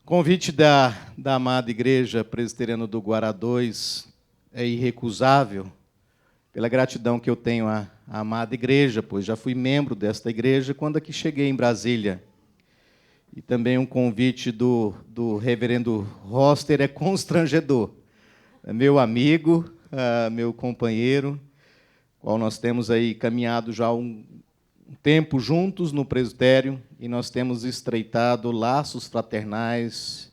Convite da amada Igreja Presbiteriana do Guará 2 é irrecusável, pela gratidão que eu tenho à amada Igreja, pois já fui membro desta Igreja quando aqui cheguei em Brasília. E também um convite do reverendo Roster é constrangedor. É meu amigo, meu companheiro, qual nós temos aí caminhado já um tempo juntos no presbitério, e nós temos estreitado laços fraternais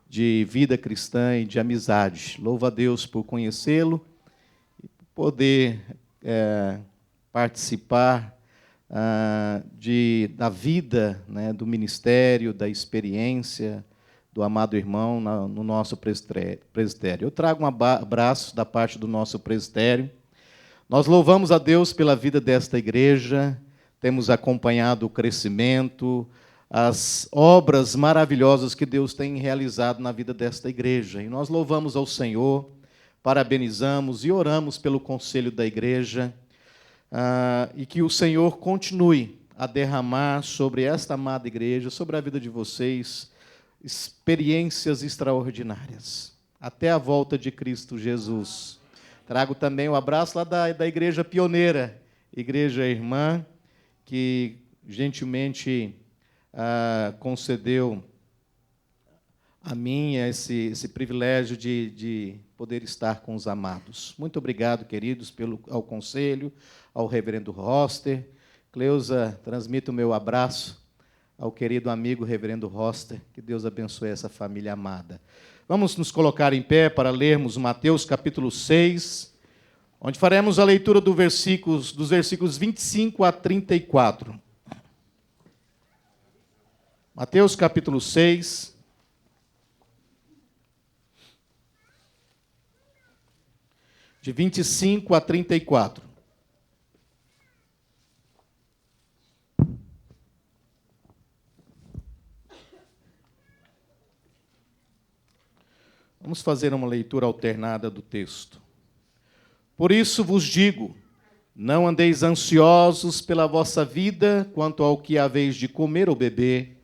de vida cristã e de amizade. Louvo a Deus por conhecê-lo e por poder participar da vida, né, do ministério, da experiência do amado irmão no nosso presbitério. Eu trago um abraço da parte do nosso presbitério. Nós louvamos a Deus pela vida desta igreja, temos acompanhado o crescimento, as obras maravilhosas que Deus tem realizado na vida desta igreja. E nós louvamos ao Senhor, parabenizamos e oramos pelo conselho da igreja, e que o Senhor continue a derramar sobre esta amada igreja, sobre a vida de vocês, experiências extraordinárias, até a volta de Cristo Jesus. Trago também um abraço lá da Igreja Pioneira, Igreja Irmã, que gentilmente concedeu a mim esse privilégio de poder estar com os amados. Muito obrigado, queridos, ao conselho, ao reverendo Roster. Cleusa, transmito o meu abraço ao querido amigo reverendo Roster. Que Deus abençoe essa família amada. Vamos nos colocar em pé para lermos Mateus capítulo 6, onde faremos a leitura dos versículos 25 a 34. Mateus capítulo 6, de 25 a 34. Vamos fazer uma leitura alternada do texto. Por isso vos digo, não andeis ansiosos pela vossa vida, quanto ao que haveis de comer ou beber,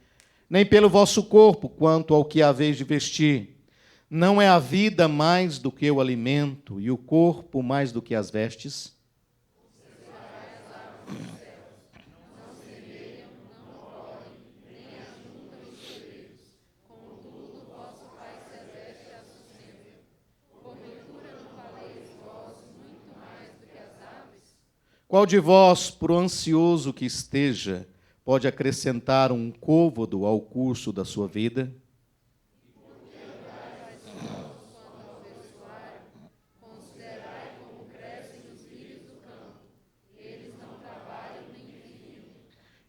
nem pelo vosso corpo, quanto ao que haveis de vestir. Não é a vida mais do que o alimento, e o corpo mais do que as vestes? Qual de vós, por ansioso que esteja, pode acrescentar um côvado ao curso da sua vida?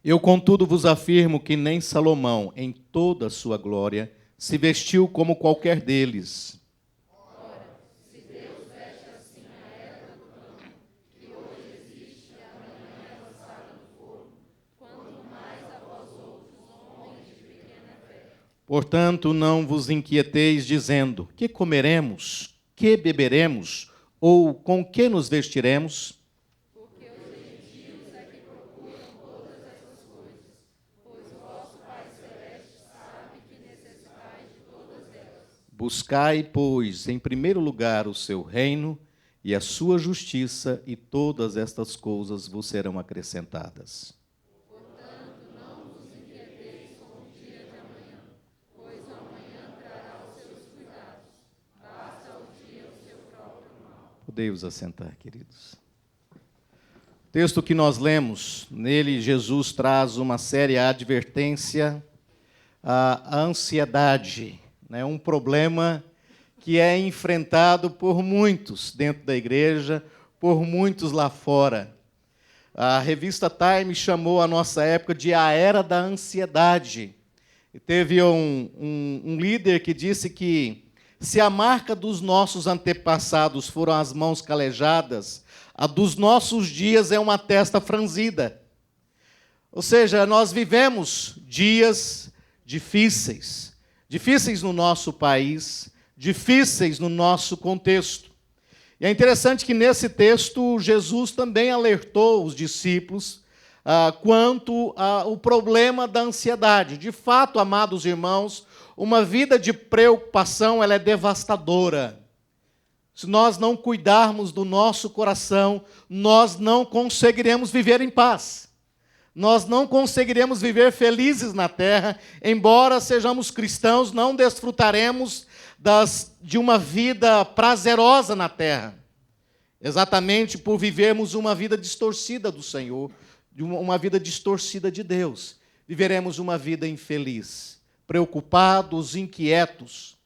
Eu, contudo, vos afirmo que nem Salomão, em toda a sua glória, se vestiu como qualquer deles. Portanto, não vos inquieteis, dizendo, que comeremos, que beberemos, ou com que nos vestiremos? Porque os gentios é que procuram todas essas coisas, pois o vosso Pai Celeste sabe que necessitais de todas elas. Buscai, pois, em primeiro lugar o seu reino e a sua justiça, e todas estas coisas vos serão acrescentadas. Podei-vos assentar, queridos. O texto que nós lemos, nele Jesus traz uma séria advertência à ansiedade, né? Um problema que é enfrentado por muitos dentro da igreja, por muitos lá fora. A revista Time chamou a nossa época de a era da ansiedade. E teve um líder que disse que se a marca dos nossos antepassados foram as mãos calejadas, a dos nossos dias é uma testa franzida. Ou seja, nós vivemos dias difíceis, difíceis no nosso país, difíceis no nosso contexto. E é interessante que nesse texto Jesus também alertou os discípulos quanto ao problema da ansiedade. De fato, amados irmãos, uma vida de preocupação, ela é devastadora. Se nós não cuidarmos do nosso coração, nós não conseguiremos viver em paz. Nós não conseguiremos viver felizes na terra, embora sejamos cristãos, não desfrutaremos de uma vida prazerosa na terra. Exatamente por vivermos uma vida distorcida do Senhor, uma vida distorcida de Deus. Viveremos uma vida infeliz, preocupados, inquietos.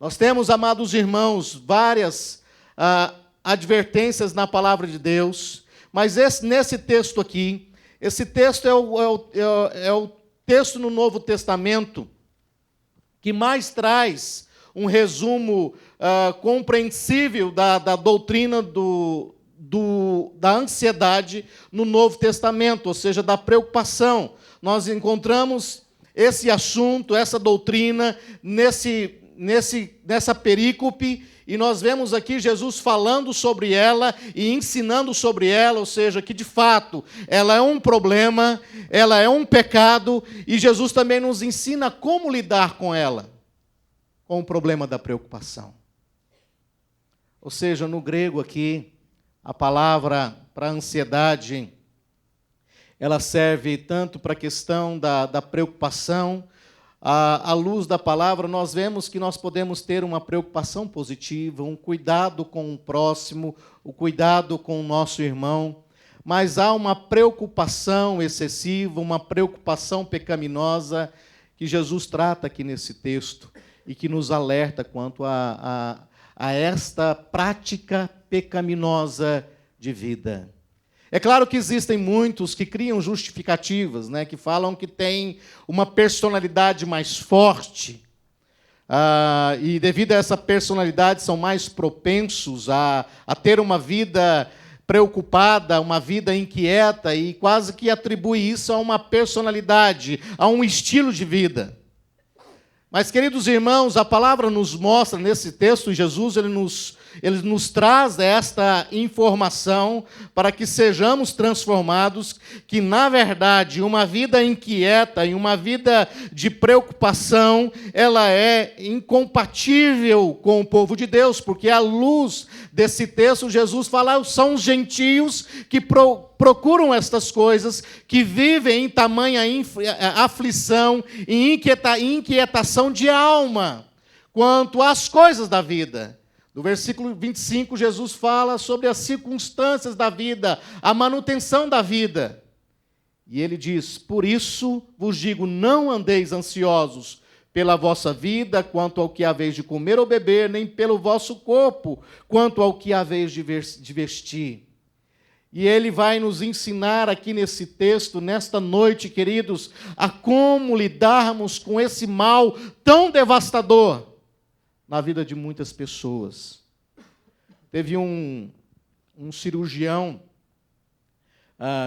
Nós temos, amados irmãos, várias advertências na palavra de Deus, mas nesse texto aqui, esse texto é o texto no Novo Testamento que mais traz um resumo compreensível da doutrina da ansiedade no Novo Testamento, ou seja, da preocupação. Nós encontramos esse assunto, essa doutrina, nessa perícope, e nós vemos aqui Jesus falando sobre ela e ensinando sobre ela, ou seja, que de fato ela é um problema, ela é um pecado, e Jesus também nos ensina como lidar com ela, com o problema da preocupação. Ou seja, no grego aqui, a palavra para ansiedade, ela serve tanto para a questão da preocupação. À luz da palavra, nós vemos que nós podemos ter uma preocupação positiva, um cuidado com o próximo, o cuidado com o nosso irmão, mas há uma preocupação excessiva, uma preocupação pecaminosa que Jesus trata aqui nesse texto e que nos alerta quanto a esta prática pecaminosa de vida. É claro que existem muitos que criam justificativas, né, que falam que tem uma personalidade mais forte, e devido a essa personalidade são mais propensos a ter uma vida preocupada, uma vida inquieta, e quase que atribui isso a uma personalidade, a um estilo de vida. Mas, queridos irmãos, a palavra nos mostra, nesse texto, Jesus ele nos traz esta informação para que sejamos transformados, que, na verdade, uma vida inquieta e uma vida de preocupação, ela é incompatível com o povo de Deus, porque à luz desse texto, Jesus fala, são os gentios que procuram estas coisas, que vivem em tamanha aflição e inquietação de alma quanto às coisas da vida. No versículo 25, Jesus fala sobre as circunstâncias da vida, a manutenção da vida. E ele diz, por isso vos digo, não andeis ansiosos pela vossa vida, quanto ao que haveis de comer ou beber, nem pelo vosso corpo, quanto ao que haveis de vestir. E ele vai nos ensinar aqui nesse texto, nesta noite, queridos, a como lidarmos com esse mal tão devastador na vida de muitas pessoas. Teve um cirurgião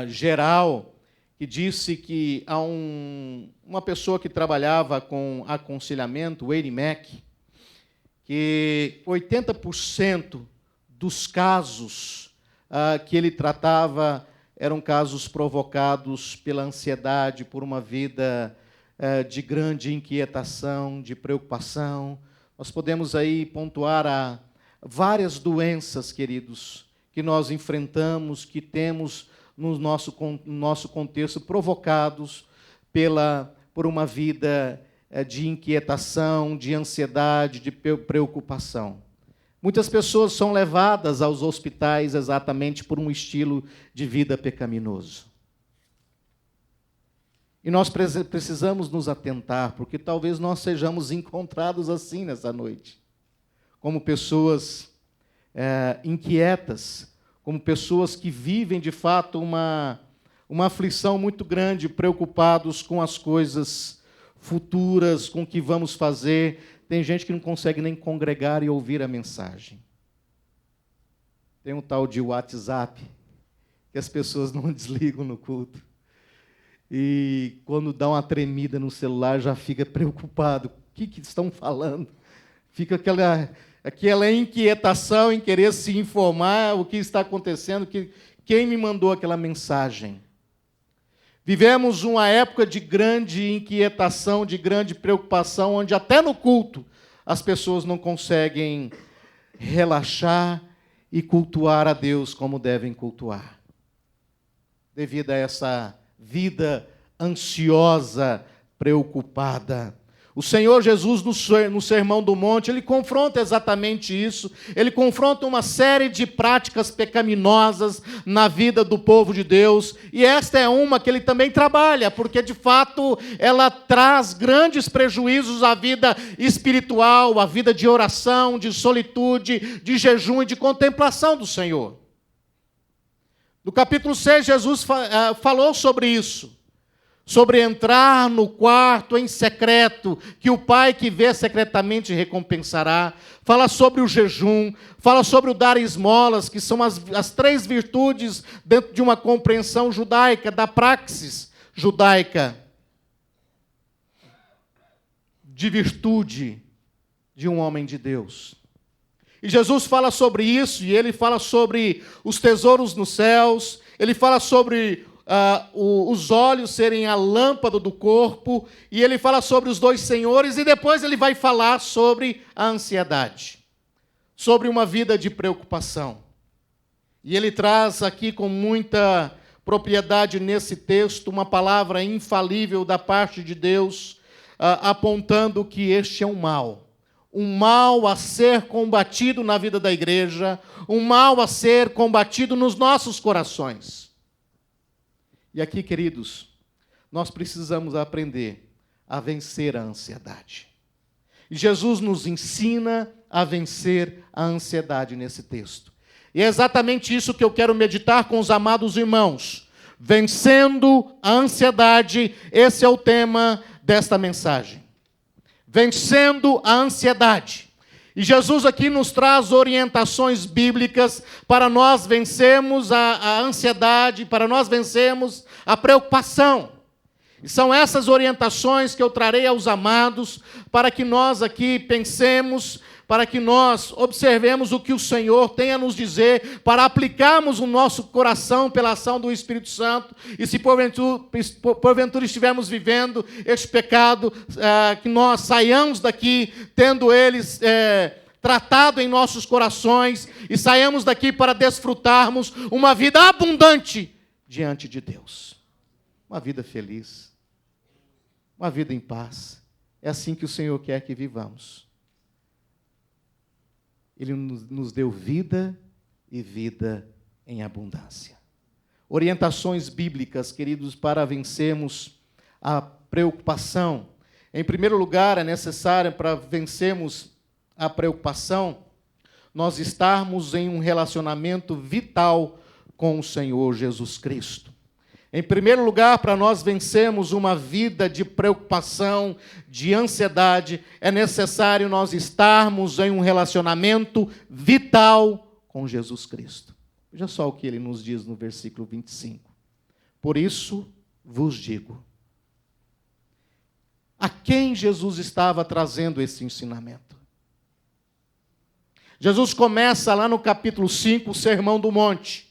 geral que disse que há uma pessoa que trabalhava com aconselhamento, o Wayne Mack, que 80% dos casos que ele tratava eram casos provocados pela ansiedade, por uma vida de grande inquietação, de preocupação. Nós podemos aí pontuar várias doenças, queridos, que nós enfrentamos, que temos no nosso contexto, provocados por uma vida de inquietação, de ansiedade, de preocupação. Muitas pessoas são levadas aos hospitais exatamente por um estilo de vida pecaminoso. E nós precisamos nos atentar, porque talvez nós sejamos encontrados assim nessa noite, como pessoas inquietas, como pessoas que vivem, de fato, uma aflição muito grande, preocupados com as coisas futuras, com o que vamos fazer. Tem gente que não consegue nem congregar e ouvir a mensagem. Tem um tal de WhatsApp, que as pessoas não desligam no culto. E quando dá uma tremida no celular, já fica preocupado. O que estão falando? Fica aquela inquietação em querer se informar o que está acontecendo, quem me mandou aquela mensagem. Vivemos uma época de grande inquietação, de grande preocupação, onde até no culto as pessoas não conseguem relaxar e cultuar a Deus como devem cultuar. Devido a essa vida ansiosa, preocupada. O Senhor Jesus, no Sermão do Monte, ele confronta exatamente isso. Ele confronta uma série de práticas pecaminosas na vida do povo de Deus. E esta é uma que ele também trabalha, porque, de fato, ela traz grandes prejuízos à vida espiritual, à vida de oração, de solitude, de jejum e de contemplação do Senhor. No capítulo 6, Jesus falou sobre isso. Sobre entrar no quarto em secreto, que o Pai que vê secretamente recompensará. Fala sobre o jejum, fala sobre o dar esmolas, que são as três virtudes dentro de uma compreensão judaica, da praxis judaica, de virtude de um homem de Deus. E Jesus fala sobre isso, e ele fala sobre os tesouros nos céus, ele fala sobre os olhos serem a lâmpada do corpo, e ele fala sobre os dois senhores, e depois ele vai falar sobre a ansiedade, sobre uma vida de preocupação. E ele traz aqui com muita propriedade nesse texto uma palavra infalível da parte de Deus, apontando que este é um mal a ser combatido na vida da igreja, um mal a ser combatido nos nossos corações. E aqui, queridos, nós precisamos aprender a vencer a ansiedade. E Jesus nos ensina a vencer a ansiedade nesse texto. E é exatamente isso que eu quero meditar com os amados irmãos. Vencendo a ansiedade, esse é o tema desta mensagem. Vencendo a ansiedade. E Jesus aqui nos traz orientações bíblicas para nós vencermos a ansiedade, para nós vencermos a preocupação. E são essas orientações que eu trarei aos amados, para que nós aqui pensemos, para que nós observemos o que o Senhor tem a nos dizer, para aplicarmos o nosso coração pela ação do Espírito Santo, e se porventura estivermos vivendo este pecado, que nós saiamos daqui tendo eles tratado em nossos corações, e saiamos daqui para desfrutarmos uma vida abundante diante de Deus. Uma vida feliz, uma vida em paz. É assim que o Senhor quer que vivamos. Ele nos deu vida e vida em abundância. Orientações bíblicas, queridos, para vencermos a preocupação. Em primeiro lugar, é necessário, para vencermos a preocupação, nós estarmos em um relacionamento vital com o Senhor Jesus Cristo. Em primeiro lugar, para nós vencermos uma vida de preocupação, de ansiedade, é necessário nós estarmos em um relacionamento vital com Jesus Cristo. Veja só o que ele nos diz no versículo 25. Por isso vos digo. A quem Jesus estava trazendo esse ensinamento? Jesus começa lá no capítulo 5, o Sermão do Monte.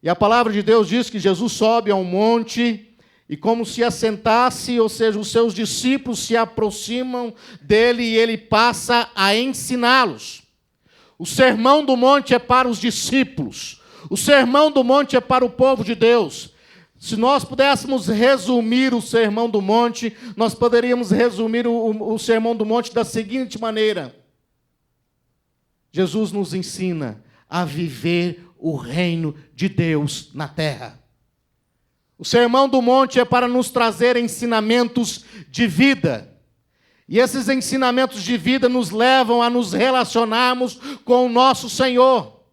E a palavra de Deus diz que Jesus sobe a um monte e como se assentasse, ou seja, os seus discípulos se aproximam dele e ele passa a ensiná-los. O Sermão do Monte é para os discípulos. O Sermão do Monte é para o povo de Deus. Se nós pudéssemos resumir o Sermão do Monte, nós poderíamos resumir o Sermão do Monte da seguinte maneira. Jesus nos ensina a viver o reino de Deus na terra. O Sermão do Monte é para nos trazer ensinamentos de vida. E esses ensinamentos de vida nos levam a nos relacionarmos com o nosso Senhor.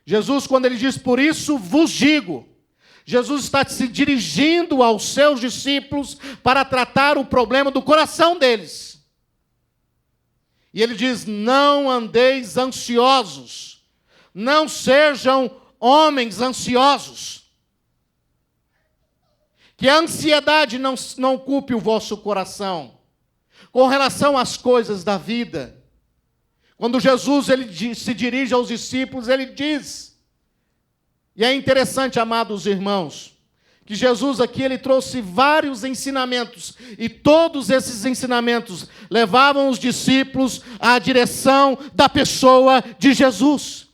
Jesus, quando ele diz, por isso vos digo, Jesus está se dirigindo aos seus discípulos para tratar o problema do coração deles. E ele diz, não andeis ansiosos. Não sejam homens ansiosos. Que a ansiedade não ocupe o vosso coração. Com relação às coisas da vida. Quando Jesus se dirige aos discípulos, ele diz. E é interessante, amados irmãos, que Jesus aqui ele trouxe vários ensinamentos, e todos esses ensinamentos levavam os discípulos à direção da pessoa de Jesus.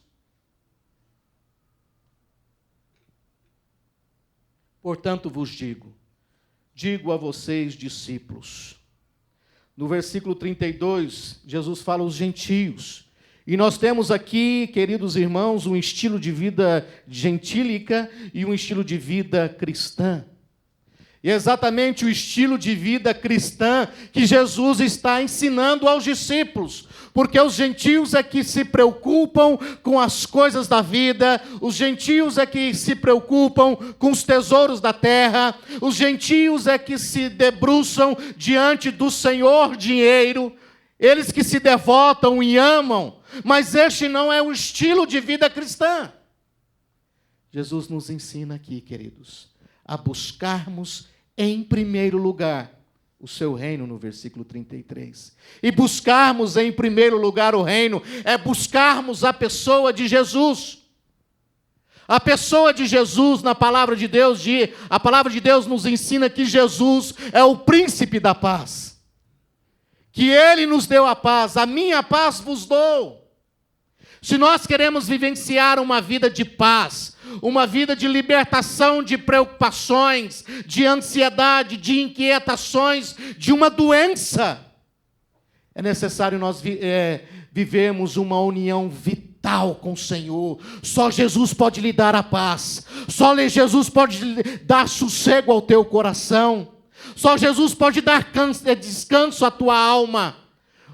Portanto vos digo a vocês, discípulos. No versículo 32, Jesus fala aos gentios. E nós temos aqui, queridos irmãos, um estilo de vida gentílica e um estilo de vida cristã. E é exatamente o estilo de vida cristã que Jesus está ensinando aos discípulos, porque os gentios é que se preocupam com as coisas da vida, os gentios é que se preocupam com os tesouros da terra, os gentios é que se debruçam diante do Senhor dinheiro, eles que se devotam e amam, mas este não é o estilo de vida cristã. Jesus nos ensina aqui, queridos, a buscarmos em primeiro lugar o seu reino, no versículo 33. E buscarmos em primeiro lugar o reino é buscarmos a pessoa de Jesus. A pessoa de Jesus, na palavra de Deus, a palavra de Deus nos ensina que Jesus é o príncipe da paz. Que Ele nos deu a paz, a minha paz vos dou. Se nós queremos vivenciar uma vida de paz, uma vida de libertação de preocupações, de ansiedade, de inquietações, de uma doença, é necessário nós vivermos uma união vital com o Senhor. Só Jesus pode lhe dar a paz, só Jesus pode dar sossego ao teu coração, só Jesus pode dar descanso à tua alma.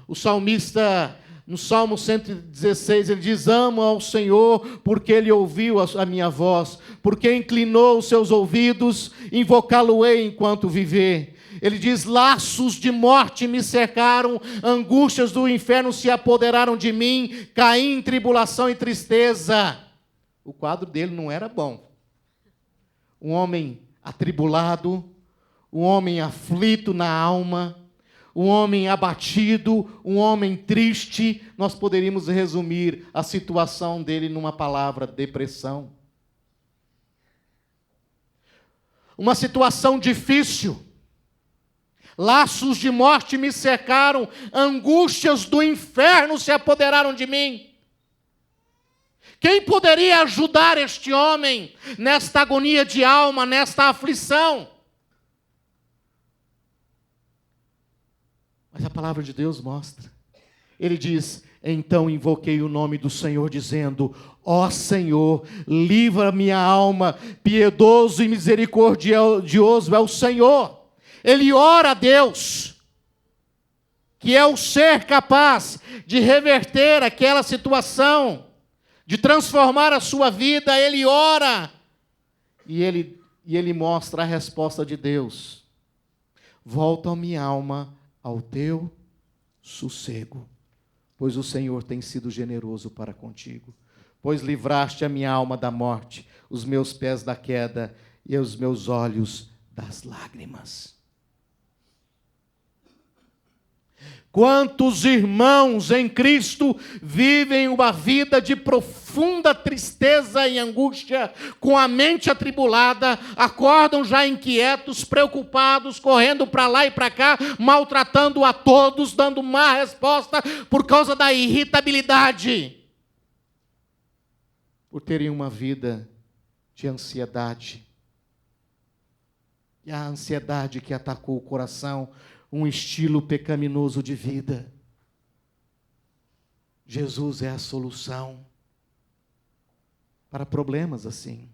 O salmista, no Salmo 116, ele diz: amo ao Senhor, porque Ele ouviu a minha voz, porque inclinou os seus ouvidos, invocá-lo-ei enquanto viver. Ele diz: laços de morte me cercaram, angústias do inferno se apoderaram de mim, caí em tribulação e tristeza. O quadro dele não era bom. Um homem atribulado, um homem aflito na alma, um homem abatido, um homem triste. Nós poderíamos resumir a situação dele numa palavra: depressão. Uma situação difícil. Laços de morte me cercaram, angústias do inferno se apoderaram de mim. Quem poderia ajudar este homem nesta agonia de alma, nesta aflição? Mas a palavra de Deus mostra. Ele diz: então invoquei o nome do Senhor, dizendo: ó Senhor, livra minha alma, piedoso e misericordioso é o Senhor. Ele ora a Deus, que é o ser capaz de reverter aquela situação, de transformar a sua vida. Ele ora, e ele mostra a resposta de Deus: volta a minha alma ao teu sossego, pois o Senhor tem sido generoso para contigo, pois livraste a minha alma da morte, os meus pés da queda e os meus olhos das lágrimas. Quantos irmãos em Cristo vivem uma vida de profunda tristeza e angústia, com a mente atribulada, acordam já inquietos, preocupados, correndo para lá e para cá, maltratando a todos, dando má resposta por causa da irritabilidade, por terem uma vida de ansiedade. E a ansiedade que atacou o coração, um estilo pecaminoso de vida. Jesus é a solução para problemas assim.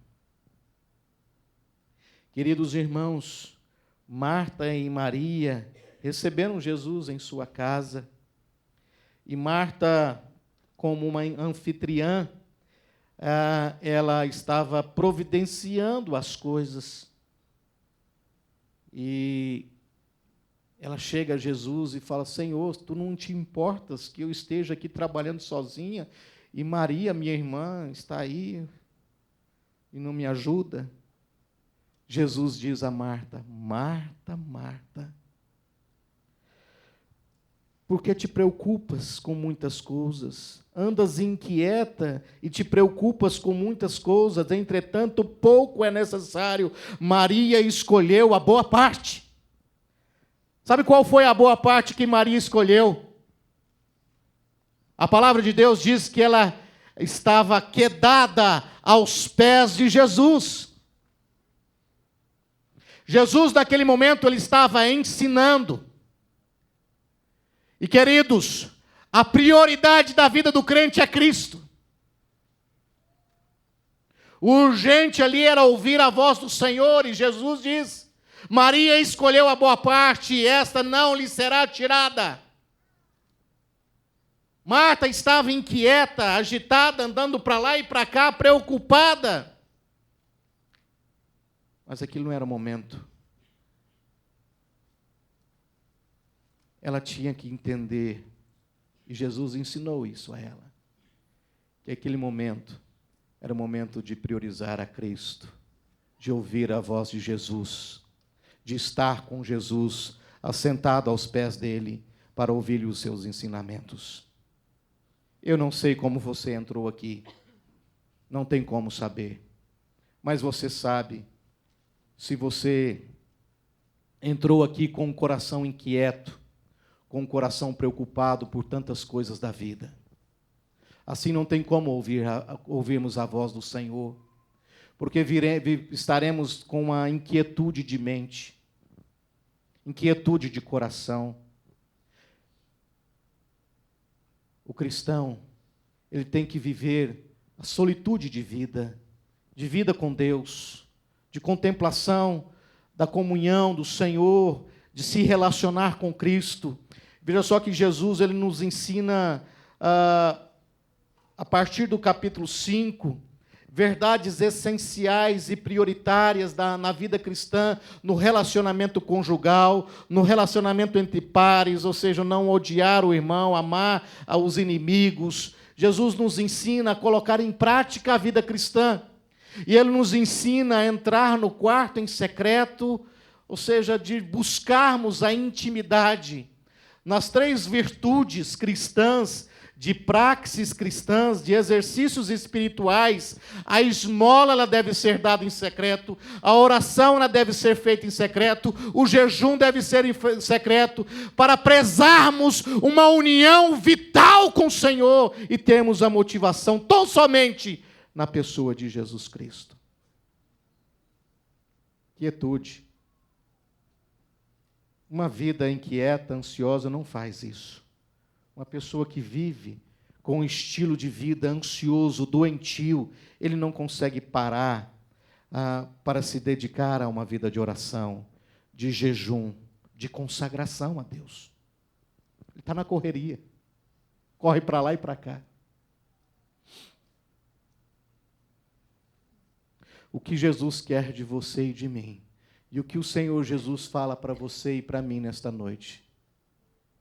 Queridos irmãos, Marta e Maria receberam Jesus em sua casa, e Marta, como uma anfitriã, ela estava providenciando as coisas, e ela chega a Jesus e fala: Senhor, tu não te importas que eu esteja aqui trabalhando sozinha e Maria, minha irmã, está aí e não me ajuda? Jesus diz a Marta: Marta, Marta, porque te preocupas com muitas coisas. Andas inquieta e te preocupas com muitas coisas, entretanto, pouco é necessário. Maria escolheu a boa parte. Sabe qual foi a boa parte que Maria escolheu? A palavra de Deus diz que ela estava quedada aos pés de Jesus. Jesus, naquele momento, ele estava ensinando. E, queridos, a prioridade da vida do crente é Cristo. O urgente ali era ouvir a voz do Senhor, e Jesus diz: Maria escolheu a boa parte, e esta não lhe será tirada. Marta estava inquieta, agitada, andando para lá e para cá, preocupada. Mas aquilo não era o momento. Ela tinha que entender, e Jesus ensinou isso a ela, que aquele momento era o momento de priorizar a Cristo, de ouvir a voz de Jesus, de estar com Jesus, assentado aos pés dele, para ouvir os seus ensinamentos. Eu não sei como você entrou aqui, não tem como saber, mas você sabe, se você entrou aqui com o coração inquieto, com o coração preocupado por tantas coisas da vida. Assim não tem como ouvirmos a voz do Senhor, porque estaremos com uma inquietude de mente, inquietude de coração. O cristão, ele tem que viver a solitude de vida com Deus, de contemplação, da comunhão do Senhor, de se relacionar com Cristo. Veja só que Jesus ele nos ensina, a partir do capítulo 5, verdades essenciais e prioritárias na vida cristã, no relacionamento conjugal, no relacionamento entre pares, ou seja, não odiar o irmão, amar os inimigos. Jesus nos ensina a colocar em prática a vida cristã. E Ele nos ensina a entrar no quarto em secreto, ou seja, de buscarmos a intimidade. Nas 3 virtudes cristãs, de praxes cristãs, de exercícios espirituais, a esmola ela deve ser dada em secreto, a oração ela deve ser feita em secreto, o jejum deve ser em secreto, para prezarmos uma união vital com o Senhor e termos a motivação tão somente na pessoa de Jesus Cristo. Quietude. Uma vida inquieta, ansiosa, não faz isso. Uma pessoa que vive com um estilo de vida ansioso, doentio, ele não consegue parar para se dedicar a uma vida de oração, de jejum, de consagração a Deus. Ele está na correria, corre para lá e para cá. O que Jesus quer de você e de mim, e o que o Senhor Jesus fala para você e para mim nesta noite,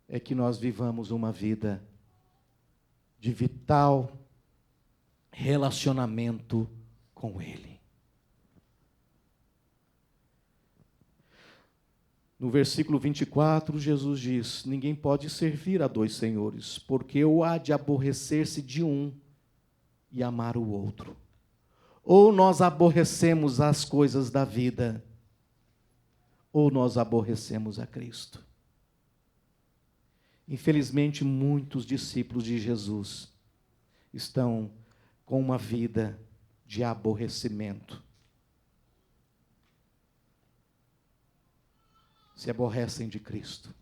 é que nós vivamos uma vida de vital relacionamento com Ele. No versículo 24, Jesus diz: ninguém pode servir a 2 senhores, porque ou há de aborrecer-se de um e amar o outro. Ou nós aborrecemos as coisas da vida, ou nós aborrecemos a Cristo. Infelizmente, muitos discípulos de Jesus estão com uma vida de aborrecimento. Se aborrecem de Cristo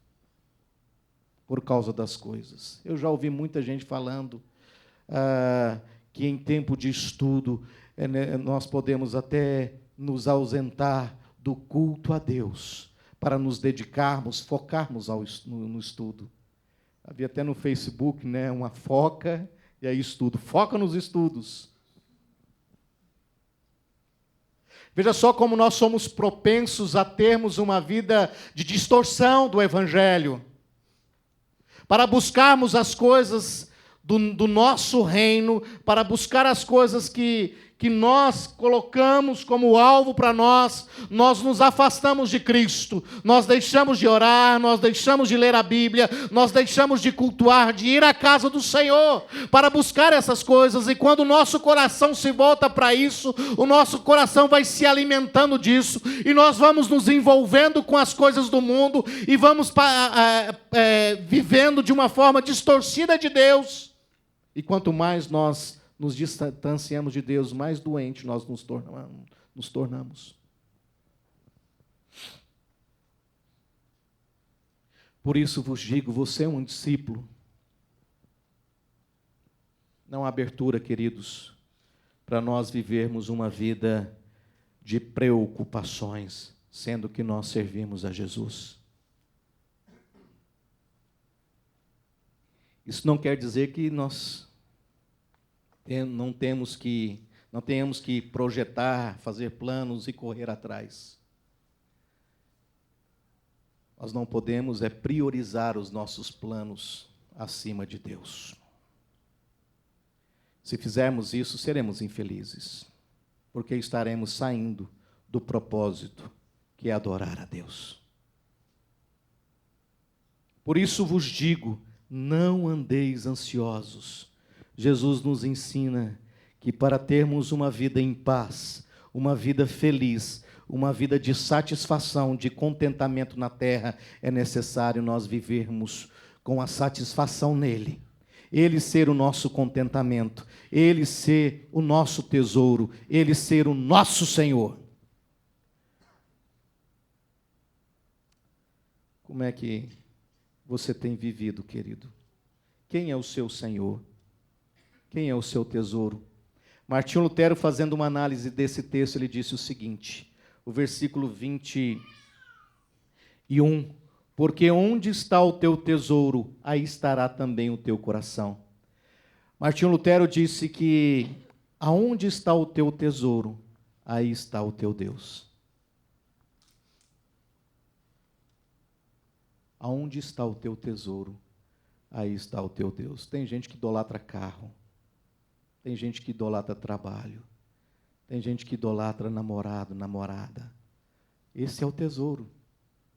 por causa das coisas. Eu já ouvi muita gente falando que em tempo de estudo nós podemos até nos ausentar do culto a Deus para nos dedicarmos, focarmos no estudo. Havia até no Facebook, uma foca, e aí estudo. Foca nos estudos. Veja só como nós somos propensos a termos uma vida de distorção do Evangelho. Para buscarmos as coisas do nosso reino, para buscar as coisas que que nós colocamos como alvo para nós nos afastamos de Cristo, nós deixamos de orar, nós deixamos de ler a Bíblia, nós deixamos de cultuar, de ir à casa do Senhor, para buscar essas coisas, e quando o nosso coração se volta para isso, o nosso coração vai se alimentando disso, e nós vamos nos envolvendo com as coisas do mundo, e vamos vivendo de uma forma distorcida de Deus, e quanto mais nós nos distanciamos de Deus, mais doentes nós nos tornamos. Por isso vos digo, você é um discípulo. Não há abertura, queridos, para nós vivermos uma vida de preocupações, sendo que nós servimos a Jesus. Isso não quer dizer que nós não tenhamos que projetar, fazer planos e correr atrás. Nós não podemos priorizar os nossos planos acima de Deus. Se fizermos isso, seremos infelizes, porque estaremos saindo do propósito que é adorar a Deus. Por isso vos digo, não andeis ansiosos. Jesus nos ensina que para termos uma vida em paz, uma vida feliz, uma vida de satisfação, de contentamento na terra, é necessário nós vivermos com a satisfação nele. Ele ser o nosso contentamento, Ele ser o nosso tesouro, Ele ser o nosso Senhor. Como é que você tem vivido, querido? Quem é o seu Senhor? Quem é o seu tesouro? Martinho Lutero, fazendo uma análise desse texto, ele disse o seguinte, o versículo 21, porque onde está o teu tesouro, aí estará também o teu coração. Martinho Lutero disse que aonde está o teu tesouro, aí está o teu Deus. Aonde está o teu tesouro, aí está o teu Deus. Tem gente que idolatra carro, tem gente que idolatra trabalho, tem gente que idolatra namorado, namorada. Esse é o tesouro.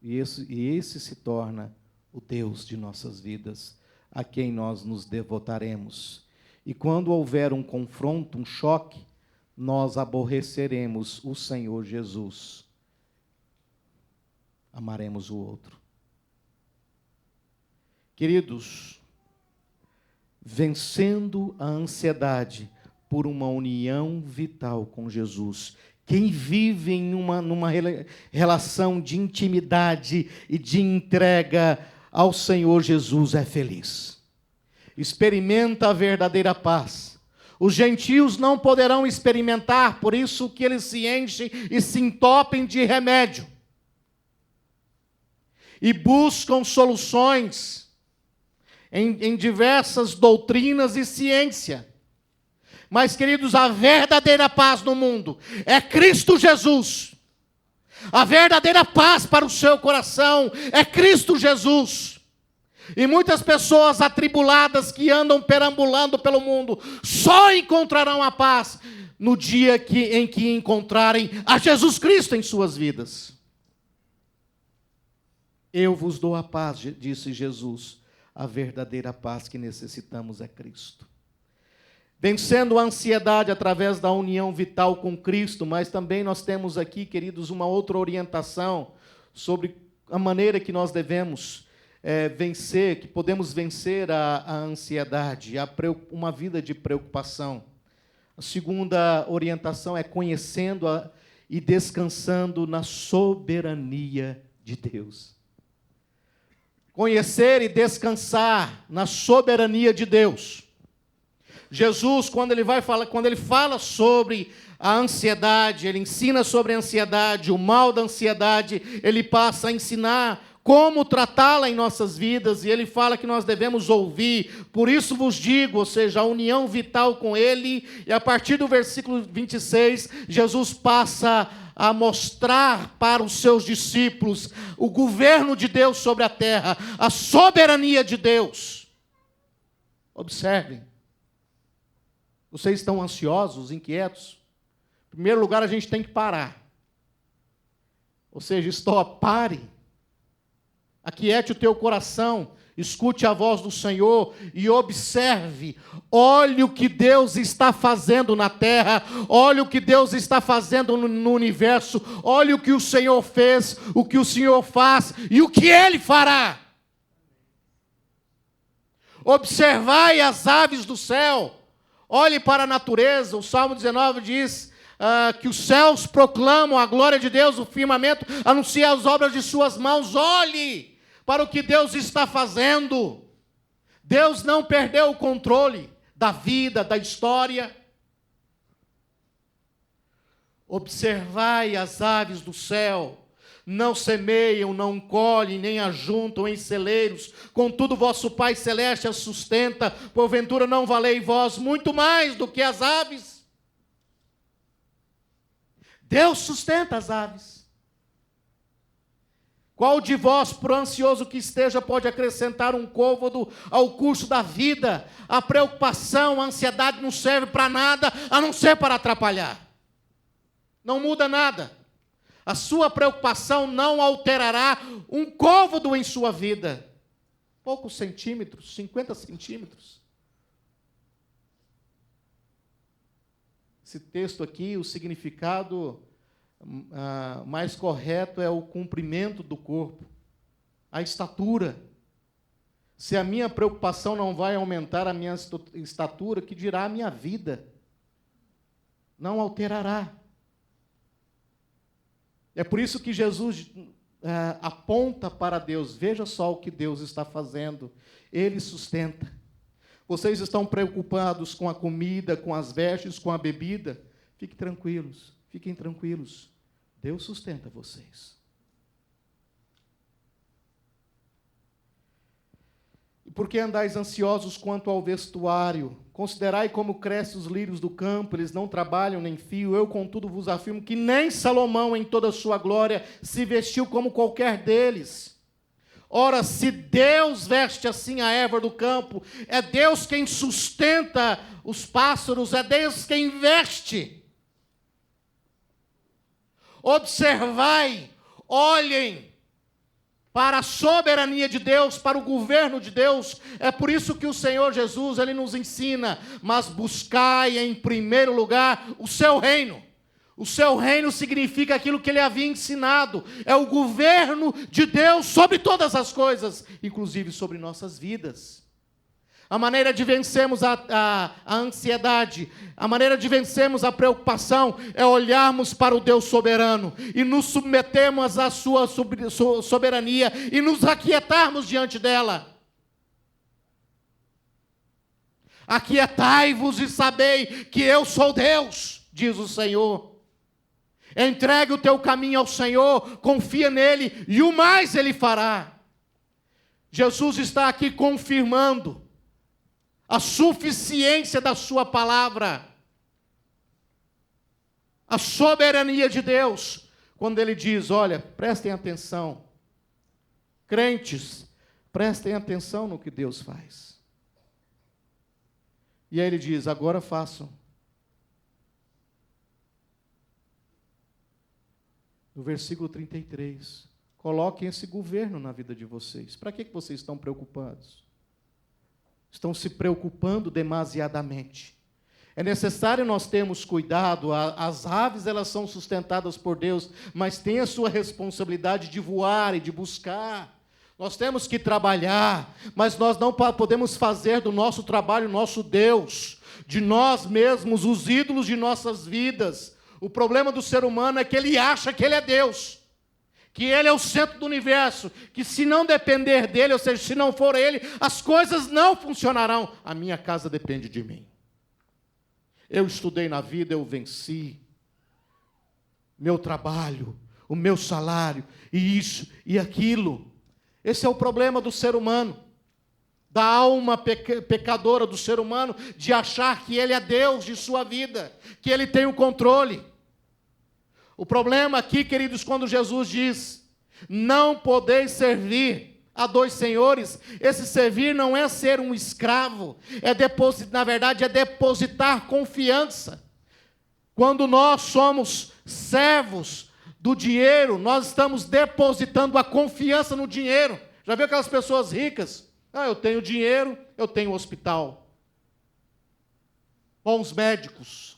E esse se torna o Deus de nossas vidas, a quem nós nos devotaremos. E quando houver um confronto, um choque, nós aborreceremos o Senhor Jesus. Amaremos o outro. Queridos, vencendo a ansiedade por uma união vital com Jesus. Quem vive numa relação de intimidade e de entrega ao Senhor Jesus é feliz. Experimenta a verdadeira paz. Os gentios não poderão experimentar, por isso que eles se enchem e se entopem de remédio. E buscam soluções em diversas doutrinas e ciência. Mas, queridos, a verdadeira paz no mundo é Cristo Jesus. A verdadeira paz para o seu coração é Cristo Jesus. E muitas pessoas atribuladas que andam perambulando pelo mundo só encontrarão a paz no dia em que encontrarem a Jesus Cristo em suas vidas. Eu vos dou a paz, disse Jesus. A verdadeira paz que necessitamos é Cristo. Vencendo a ansiedade através da união vital com Cristo, mas também nós temos aqui, queridos, uma outra orientação sobre a maneira que nós devemos vencer, que podemos vencer a ansiedade, uma vida de preocupação. A segunda orientação é conhecendo e descansando na soberania de Deus. Conhecer e descansar na soberania de Deus. Jesus, quando ele fala sobre a ansiedade, ele ensina sobre a ansiedade, o mal da ansiedade, ele passa a ensinar como tratá-la em nossas vidas, e ele fala que nós devemos ouvir, por isso vos digo, ou seja, a união vital com ele, e a partir do versículo 26, Jesus passa a mostrar para os seus discípulos o governo de Deus sobre a terra, a soberania de Deus. Observem. Vocês estão ansiosos, inquietos? Em primeiro lugar, a gente tem que parar. Ou seja, pare. Aquiete o teu coração, escute a voz do Senhor e observe. Olhe o que Deus está fazendo na terra, olhe o que Deus está fazendo no universo, olhe o que o Senhor fez, o que o Senhor faz e o que Ele fará. Observai as aves do céu, olhe para a natureza. O Salmo 19 diz que os céus proclamam a glória de Deus, o firmamento anuncia as obras de suas mãos. Olhe para o que Deus está fazendo. Deus não perdeu o controle da vida, da história. Observai as aves do céu, não semeiam, não colhem, nem ajuntam em celeiros, contudo vosso Pai Celeste as sustenta, porventura não valei vós muito mais do que as aves? Deus sustenta as aves. Qual de vós, por ansioso que esteja, pode acrescentar um côvado ao curso da vida? A preocupação, a ansiedade não serve para nada, a não ser para atrapalhar. Não muda nada. A sua preocupação não alterará um côvado em sua vida. Poucos centímetros, 50 centímetros. Esse texto aqui, o significado mais correto é o comprimento do corpo, a estatura. Se a minha preocupação não vai aumentar a minha estatura, que dirá a minha vida? Não alterará. É por isso que Jesus aponta para Deus. Veja só o que Deus está fazendo. Ele sustenta. Vocês estão preocupados com a comida, com as vestes, com a bebida? Fiquem tranquilos. Deus sustenta vocês. E por que andais ansiosos quanto ao vestuário? Considerai como crescem os lírios do campo, eles não trabalham nem fiam. Eu, contudo, vos afirmo que nem Salomão, em toda a sua glória, se vestiu como qualquer deles. Ora, se Deus veste assim a erva do campo, é Deus quem sustenta os pássaros, é Deus quem veste. Observai, olhem para a soberania de Deus, para o governo de Deus. É por isso que o Senhor Jesus, Ele nos ensina, mas buscai em primeiro lugar o seu reino. O seu reino significa aquilo que Ele havia ensinado, é o governo de Deus sobre todas as coisas, inclusive sobre nossas vidas. A maneira de vencermos a ansiedade, a maneira de vencermos a preocupação é olharmos para o Deus soberano e nos submetermos à sua soberania e nos aquietarmos diante dela. Aquietai-vos e sabei que eu sou Deus, diz o Senhor. Entregue o teu caminho ao Senhor, confia nele e o mais Ele fará. Jesus está aqui confirmando a suficiência da sua palavra, a soberania de Deus, quando Ele diz, olha, prestem atenção, crentes, prestem atenção no que Deus faz. E aí Ele diz, agora façam. No versículo 33, coloquem esse governo na vida de vocês. Para que vocês estão preocupados? Estão se preocupando demasiadamente. É necessário nós termos cuidado. As aves, elas são sustentadas por Deus, mas têm a sua responsabilidade de voar e de buscar. Nós temos que trabalhar, mas nós não podemos fazer do nosso trabalho nosso Deus, de nós mesmos, os ídolos de nossas vidas. O problema do ser humano é que ele acha que ele é Deus, que Ele é o centro do universo, que se não depender dEle, ou seja, se não for Ele, as coisas não funcionarão. A minha casa depende de mim. Eu estudei na vida, eu venci. Meu trabalho, o meu salário, e isso e aquilo. Esse é o problema do ser humano, da alma pecadora do ser humano, de achar que ele é Deus de sua vida, que ele tem o controle. O problema aqui, queridos, quando Jesus diz, não podeis servir a dois senhores, esse servir não é ser um escravo, na verdade é depositar confiança. Quando nós somos servos do dinheiro, nós estamos depositando a confiança no dinheiro. Já viu aquelas pessoas ricas? Eu tenho dinheiro, eu tenho hospital, bons médicos,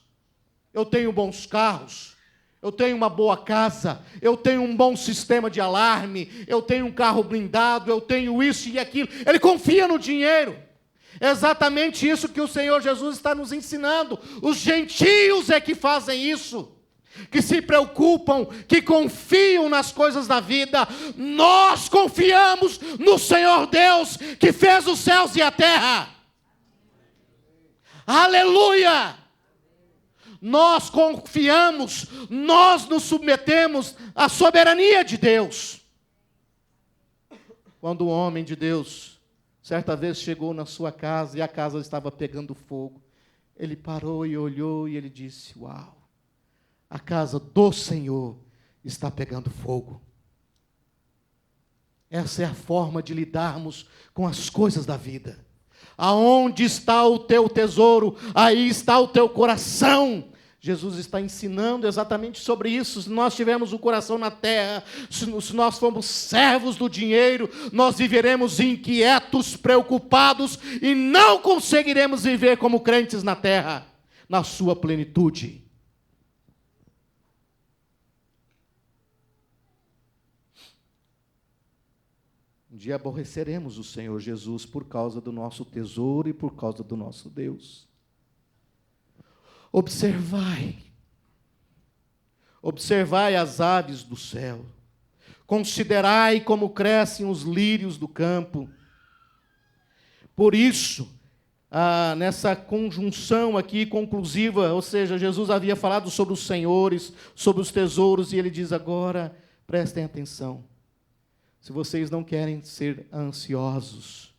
eu tenho bons carros, eu tenho uma boa casa, eu tenho um bom sistema de alarme, eu tenho um carro blindado, eu tenho isso e aquilo. Ele confia no dinheiro. É exatamente isso que o Senhor Jesus está nos ensinando. Os gentios é que fazem isso, que se preocupam, que confiam nas coisas da vida. Nós confiamos no Senhor Deus, que fez os céus e a terra. Aleluia! Nós confiamos, nós nos submetemos à soberania de Deus. Quando o homem de Deus, certa vez chegou na sua casa e a casa estava pegando fogo, ele parou e olhou e ele disse: uau, a casa do Senhor está pegando fogo. Essa é a forma de lidarmos com as coisas da vida. Aonde está o teu tesouro, aí está o teu coração. Jesus está ensinando exatamente sobre isso. Se nós tivermos o coração na terra, se nós formos servos do dinheiro, nós viveremos inquietos, preocupados e não conseguiremos viver como crentes na terra, na sua plenitude. Um dia aborreceremos o Senhor Jesus por causa do nosso tesouro e por causa do nosso Deus. Observai as aves do céu, considerai como crescem os lírios do campo. Por isso, nessa conjunção aqui conclusiva, ou seja, Jesus havia falado sobre os senhores, sobre os tesouros, e ele diz agora, prestem atenção, se vocês não querem ser ansiosos,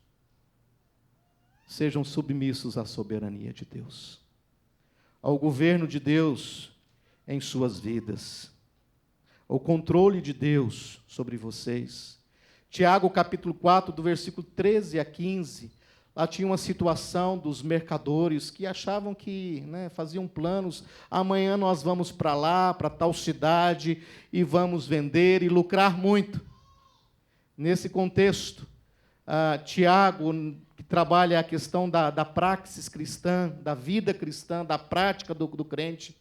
sejam submissos à soberania de Deus, ao governo de Deus em suas vidas, ao controle de Deus sobre vocês. Tiago, capítulo 4, do versículo 13 a 15, lá tinha uma situação dos mercadores que achavam que, faziam planos, amanhã nós vamos para lá, para tal cidade, e vamos vender e lucrar muito. Nesse contexto, Tiago, que trabalha a questão da praxis cristã, da vida cristã, da prática do crente,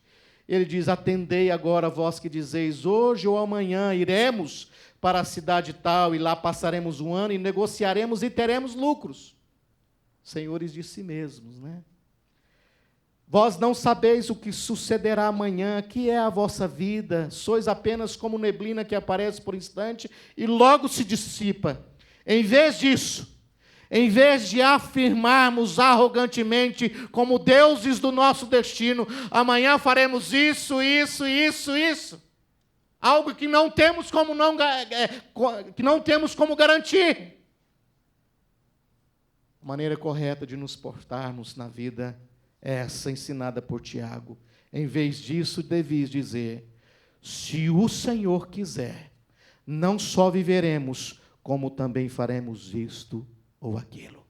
ele diz: atendei agora vós que dizeis, hoje ou amanhã iremos para a cidade tal, e lá passaremos um ano, e negociaremos e teremos lucros. Senhores de si mesmos, Vós não sabeis o que sucederá amanhã, que é a vossa vida, sois apenas como neblina que aparece por instante e logo se dissipa. Em vez disso, em vez de afirmarmos arrogantemente como deuses do nosso destino, amanhã faremos isso, algo que não temos como garantir. A maneira correta de nos portarmos na vida é essa ensinada por Tiago. Em vez disso, deveis dizer: se o Senhor quiser, não só viveremos, como também faremos isto ou aquilo.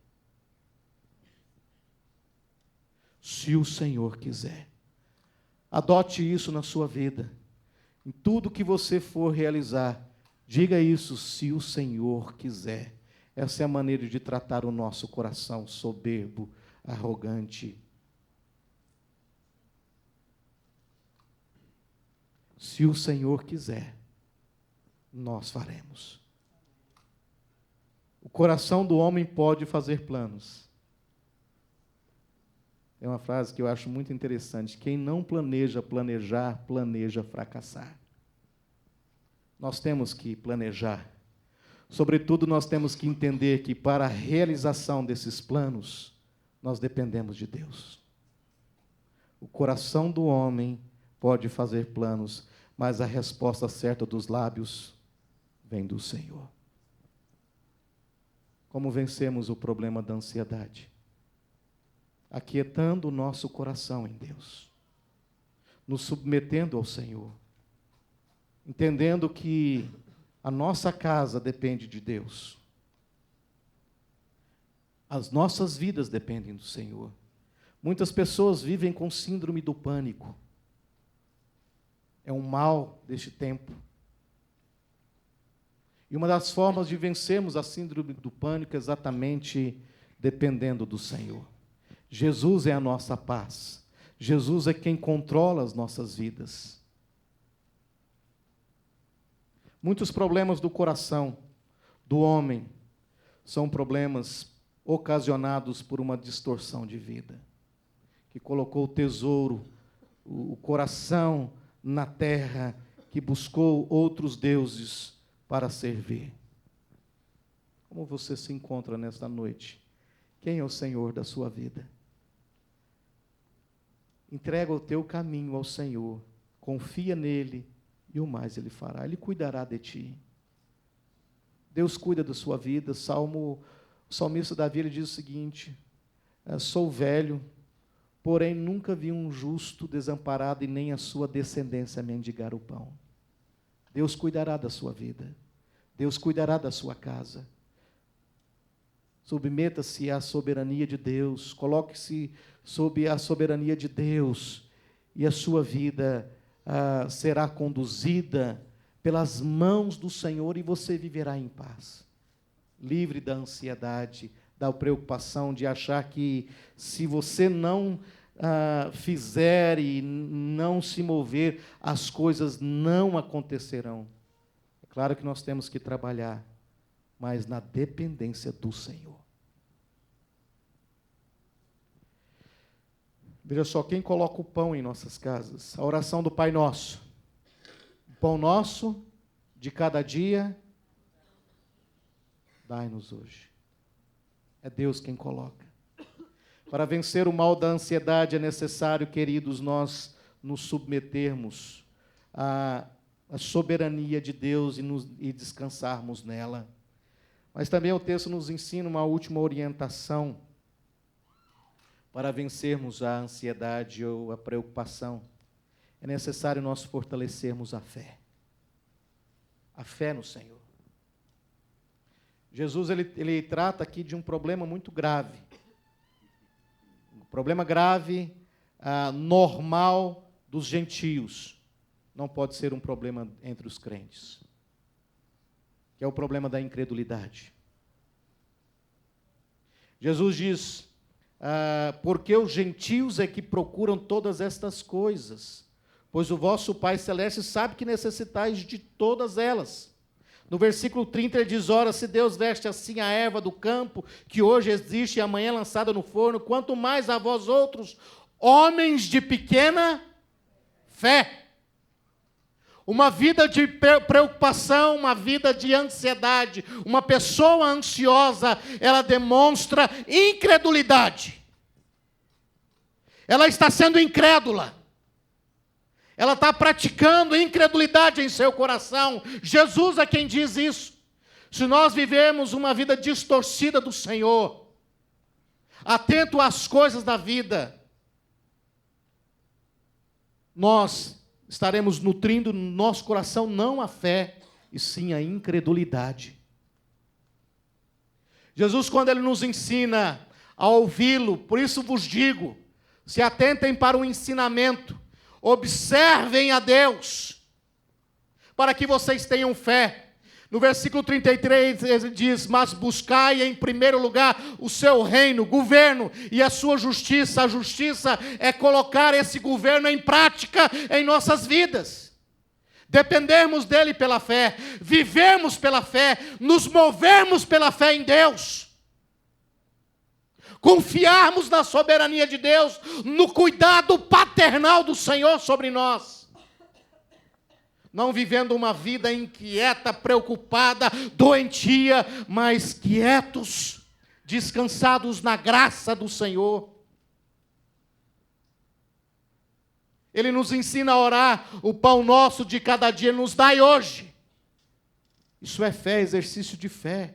Se o Senhor quiser. Adote isso na sua vida. Em tudo que você for realizar, diga isso: se o Senhor quiser. Essa é a maneira de tratar o nosso coração soberbo, arrogante. Se o Senhor quiser, nós faremos. O coração do homem pode fazer planos. É uma frase que eu acho muito interessante. Quem não planeja planejar, planeja fracassar. Nós temos que planejar. Sobretudo, nós temos que entender que para a realização desses planos, nós dependemos de Deus. O coração do homem pode fazer planos, mas a resposta certa dos lábios vem do Senhor. Como vencemos o problema da ansiedade? Aquietando o nosso coração em Deus, nos submetendo ao Senhor, entendendo que a nossa casa depende de Deus, as nossas vidas dependem do Senhor. Muitas pessoas vivem com síndrome do pânico. é um mal deste tempo. E uma das formas de vencermos a síndrome do pânico é exatamente dependendo do Senhor. Jesus é a nossa paz. Jesus é quem controla as nossas vidas. Muitos problemas do coração do homem são problemas ocasionados por uma distorção de vida, que colocou o tesouro, o coração na terra, que buscou outros deuses para servir. Como você se encontra nesta noite? Quem é o Senhor da sua vida? Entrega o teu caminho ao Senhor, confia nele e o mais ele fará. Ele cuidará de ti. Deus cuida da sua vida. O salmista Davi ele diz o seguinte: sou velho, porém nunca vi um justo desamparado e nem a sua descendência mendigar o pão. Deus cuidará da sua vida. Deus cuidará da sua casa. Submeta-se à soberania de Deus. Coloque-se sob a soberania de Deus. E a sua vida será conduzida pelas mãos do Senhor e você viverá em paz. Livre da ansiedade, da preocupação de achar que se você não fizer e não se mover, as coisas não acontecerão. É claro que nós temos que trabalhar, mas na dependência do Senhor. Veja só, quem coloca o pão em nossas casas? A oração do Pai Nosso. O pão nosso de cada dia, dai-nos hoje. É Deus quem coloca. Para vencer o mal da ansiedade é necessário, queridos, nós nos submetermos à soberania de Deus e descansarmos nela. Mas também o texto nos ensina uma última orientação para vencermos a ansiedade ou a preocupação. É necessário nós fortalecermos a fé. A fé no Senhor. Jesus ele trata aqui de um problema muito grave. Um problema grave, normal dos gentios. Não pode ser um problema entre os crentes. Que é o problema da incredulidade. Jesus diz, porque os gentios é que procuram todas estas coisas, pois o vosso Pai Celeste sabe que necessitais de todas elas. No versículo 30 ele diz, ora, se Deus veste assim a erva do campo, que hoje existe e amanhã é lançada no forno, quanto mais a vós outros, homens de pequena fé. Uma vida de preocupação, uma vida de ansiedade, uma pessoa ansiosa, ela demonstra incredulidade. Ela está sendo incrédula. Ela está praticando incredulidade em seu coração. Jesus é quem diz isso. Se nós vivemos uma vida distorcida do Senhor, atento às coisas da vida, nós estaremos nutrindo no nosso coração não a fé, e sim a incredulidade. Jesus, quando Ele nos ensina a ouvi-lo, por isso vos digo, se atentem para o ensinamento, observem a Deus, para que vocês tenham fé. No versículo 33, ele diz, mas buscai em primeiro lugar o seu reino, governo e a sua justiça. A justiça é colocar esse governo em prática em nossas vidas. Dependermos dele pela fé, vivermos pela fé, nos movermos pela fé em Deus. Confiarmos na soberania de Deus, no cuidado paternal do Senhor sobre nós. Não vivendo uma vida inquieta, preocupada, doentia, mas quietos, descansados na graça do Senhor. Ele nos ensina a orar, o pão nosso de cada dia nos dai hoje. Isso é fé, exercício de fé.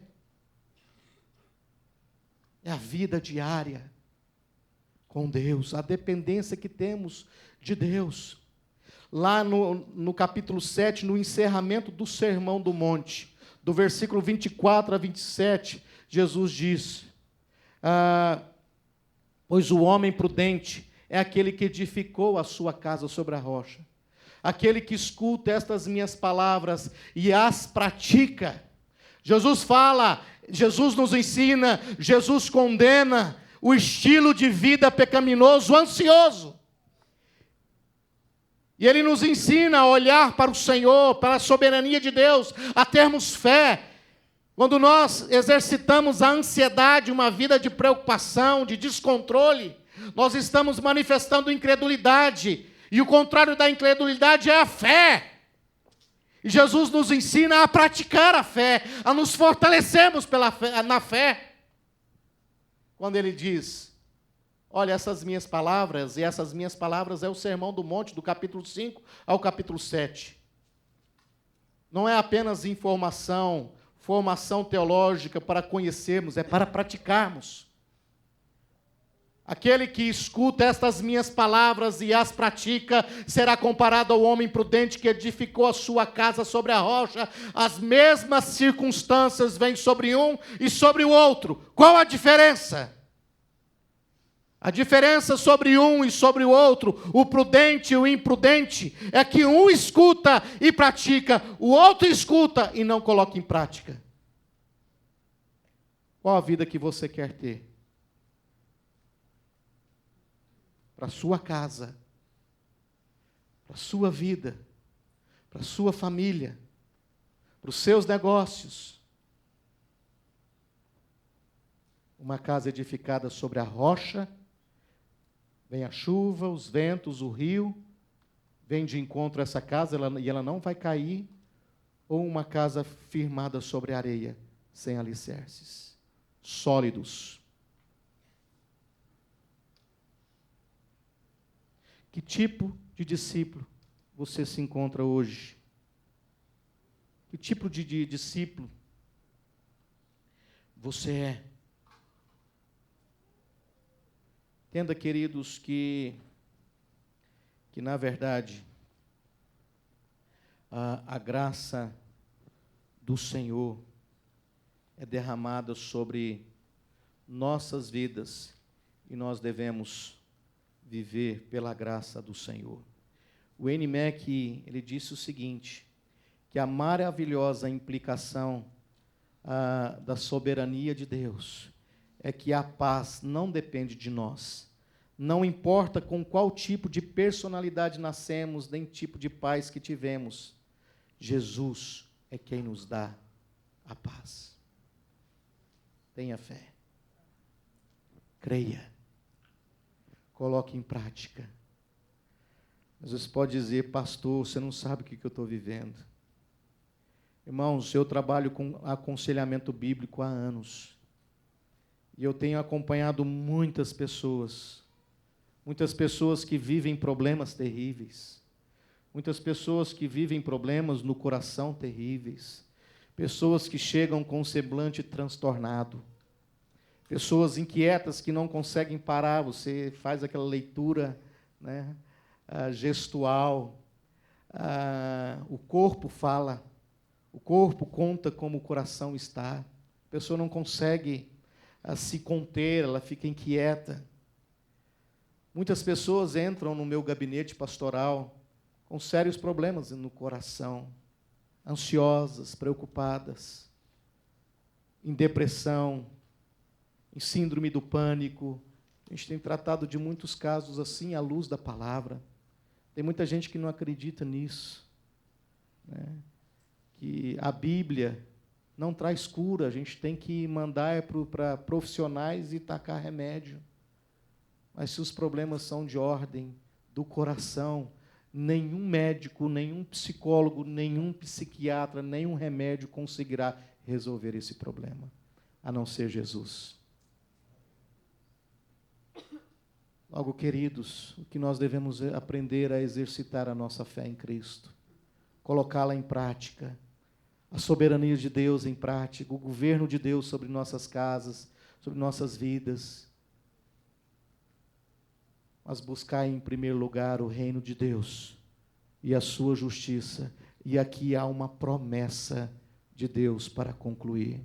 É a vida diária com Deus, a dependência que temos de Deus. Lá no capítulo 7, no encerramento do Sermão do Monte, do versículo 24 a 27, Jesus diz, pois o homem prudente é aquele que edificou a sua casa sobre a rocha. aquele que escuta estas minhas palavras e as pratica. Jesus fala, Jesus nos ensina, Jesus condena o estilo de vida pecaminoso, ansioso. E Ele nos ensina a olhar para o Senhor, para a soberania de Deus, a termos fé. Quando nós exercitamos a ansiedade, uma vida de preocupação, de descontrole, nós estamos manifestando incredulidade. E o contrário da incredulidade é a fé. E Jesus nos ensina a praticar a fé, a nos fortalecermos na fé. Quando Ele diz, olha, essas minhas palavras, e essas minhas palavras é o Sermão do Monte, do capítulo 5 ao capítulo 7. Não é apenas informação, formação teológica para conhecermos, é para praticarmos. Aquele que escuta estas minhas palavras e as pratica, será comparado ao homem prudente que edificou a sua casa sobre a rocha. As mesmas circunstâncias vêm sobre um e sobre o outro. Qual a diferença? A diferença sobre um e sobre o outro, o prudente e o imprudente, é que um escuta e pratica, o outro escuta e não coloca em prática. Qual a vida que você quer ter? Para a sua casa, para a sua vida, para a sua família, para os seus negócios. Uma casa edificada sobre a rocha, vem a chuva, os ventos, o rio, vem de encontro a essa casa e ela não vai cair, ou uma casa firmada sobre a areia, sem alicerces, sólidos. Que tipo de discípulo você se encontra hoje? Que tipo de discípulo você é? Entenda, queridos, que na verdade, a graça do Senhor é derramada sobre nossas vidas e nós devemos viver pela graça do Senhor. O N. Mac, ele disse o seguinte, que a maravilhosa implicação da soberania de Deus é que a paz não depende de nós. Não importa com qual tipo de personalidade nascemos, nem tipo de paz que tivemos, Jesus é quem nos dá a paz. Tenha fé. Creia. Coloque em prática. Às vezes pode dizer, pastor, você não sabe o que eu estou vivendo. Irmãos, eu trabalho com aconselhamento bíblico há anos. E eu tenho acompanhado muitas pessoas que vivem problemas terríveis. Muitas pessoas que vivem problemas no coração terríveis. Pessoas que chegam com o semblante transtornado. Pessoas inquietas que não conseguem parar, você faz aquela leitura, né, gestual, o corpo fala, o corpo conta como o coração está, a pessoa não consegue se conter, ela fica inquieta. Muitas pessoas entram no meu gabinete pastoral com sérios problemas no coração, ansiosas, preocupadas, em depressão, em síndrome do pânico. A gente tem tratado de muitos casos assim, à luz da palavra. Tem muita gente que não acredita nisso, né? Que a Bíblia não traz cura, a gente tem que mandar para profissionais e tacar remédio. Mas se os problemas são de ordem do coração, nenhum médico, nenhum psicólogo, nenhum psiquiatra, nenhum remédio conseguirá resolver esse problema, a não ser Jesus. Logo, queridos, o que nós devemos aprender a exercitar a nossa fé em Cristo, colocá-la em prática, a soberania de Deus em prática, o governo de Deus sobre nossas casas, sobre nossas vidas, mas buscar em primeiro lugar o reino de Deus e a sua justiça. E aqui há uma promessa de Deus para concluir.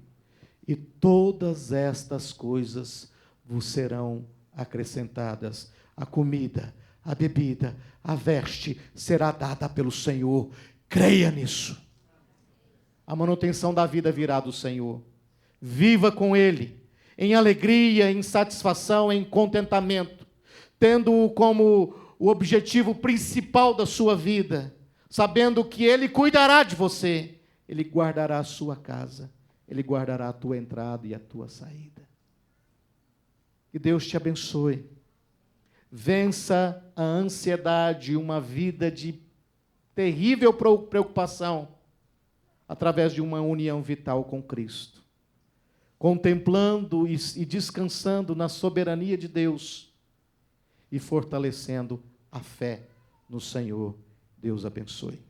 E todas estas coisas vos serão acrescentadas: a comida, a bebida, a veste será dada pelo Senhor. Creia nisso. A manutenção da vida virá do Senhor. Viva com Ele, em alegria, em satisfação, em contentamento, tendo-o como o objetivo principal da sua vida, sabendo que Ele cuidará de você, Ele guardará a sua casa, Ele guardará a tua entrada e a tua saída. Que Deus te abençoe. Vença a ansiedade, uma vida de terrível preocupação, através de uma união vital com Cristo. Contemplando e descansando na soberania de Deus e fortalecendo a fé no Senhor. Deus abençoe.